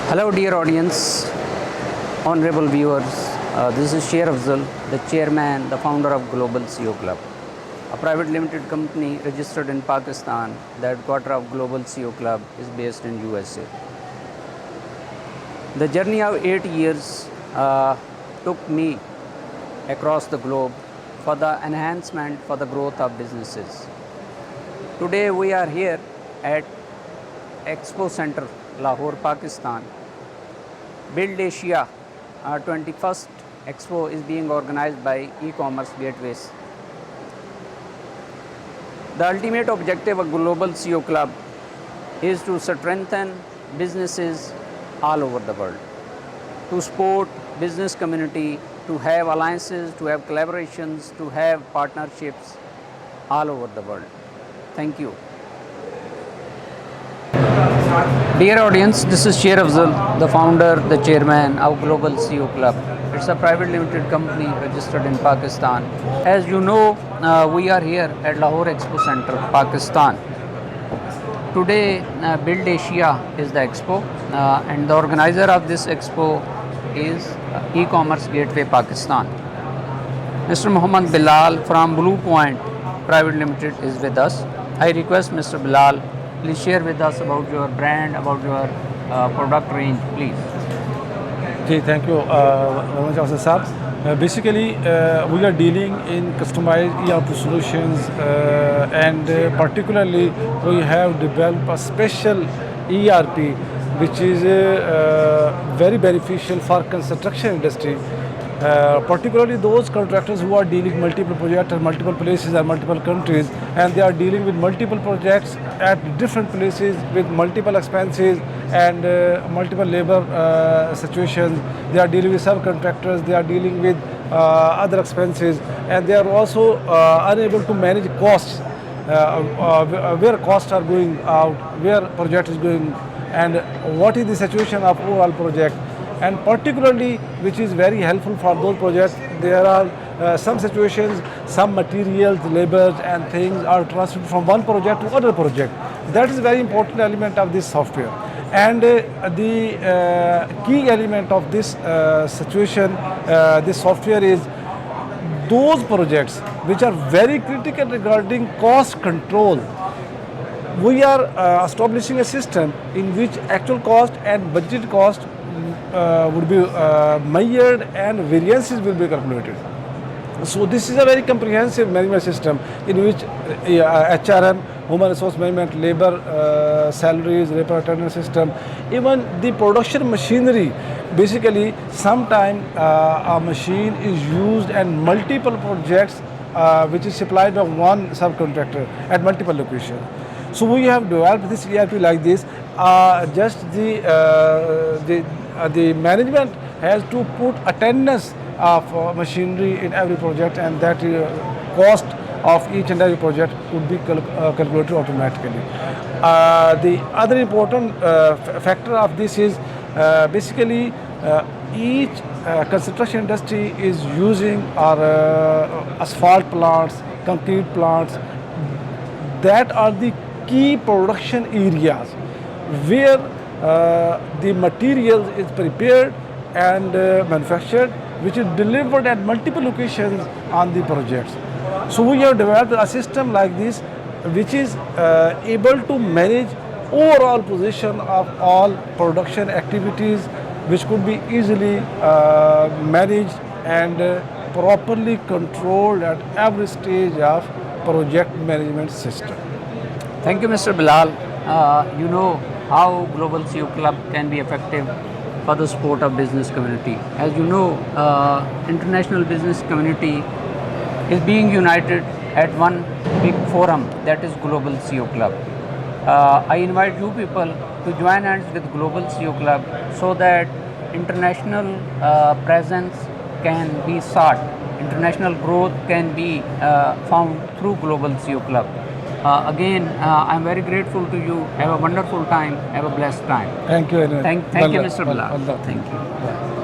Hello, dear audience, honorable viewers. This is Sher Afzal, the chairman, the founder of Global CEO Club, a private limited company registered in Pakistan. The headquarter of Global CEO Club is based in USA. The journey of 8 years took me across the globe for the enhancement, for the growth of businesses. Today we are here at Expo Center, Lahore, Pakistan. Build Asia 21st Expo is being organized by e-commerce gateways. The ultimate objective of Global CEO Club is to strengthen businesses all over the world, to support business community, to have alliances, to have collaborations, to have partnerships all over the world. Thank you. Dear audience, this is Sher Afzal, the founder, the chairman of Global CEO Club. It's a private limited company registered in Pakistan. As you know, we are here at Lahore Expo Center, Pakistan. Today, Build Asia is the expo, and the organizer of this expo is e-commerce gateway Pakistan. Mr. Muhammad Bilal from Blue Point Private Limited is with us. I request Mr. Bilal, please share with us about your brand, about your product range, please. Okay, thank you very much, Afzal Saab. Basically, we are dealing in customized ERP solutions, and particularly we have developed a special ERP which is very beneficial for construction industry. Particularly those contractors who are dealing multiple projects in multiple places and multiple countries, and they are dealing with multiple projects at different places with multiple expenses and multiple labor situations. They are dealing with subcontractors, they are dealing with other expenses, and they are also unable to manage costs, where costs are going out, where project is going, and what is the situation of overall project. And particularly, which is very helpful for those projects, there are some situations, some materials, labor and things are transferred from one project to other project. That is a very important element of this software. And the key element of this situation, this software is those projects which are very critical regarding cost control. We are establishing a system in which actual cost and budget cost would be measured and variances will be calculated. So this is a very comprehensive management system in which HRM, human resource management, labor, salaries, labor attendance system, even the production machinery. Basically, sometime a machine is used and multiple projects which is supplied by one subcontractor at multiple locations. So we have developed this ERP like this. Just the management has to put attendance of machinery in every project, and that cost of each and every project would be calculated automatically. The other important factor of this is basically each construction industry is using our asphalt plants, concrete plants. That are the key production areas where the material is prepared and manufactured, which is delivered at multiple locations on the projects. So we have developed a system like this, which is able to manage overall position of all production activities, which could be easily managed and properly controlled at every stage of project management system. Thank you, Mr. Bilal. You know how Global CEO Club can be effective for the support of business community. As you know, international business community is being united at one big forum, that is Global CEO Club. I invite you people to join hands with Global CEO Club so that international presence can be sought, international growth can be found through Global CEO Club. Again, I'm very grateful to you. Have a wonderful time. Have a blessed time. Thank you. Thank you, Mr. Bilal. Thank you.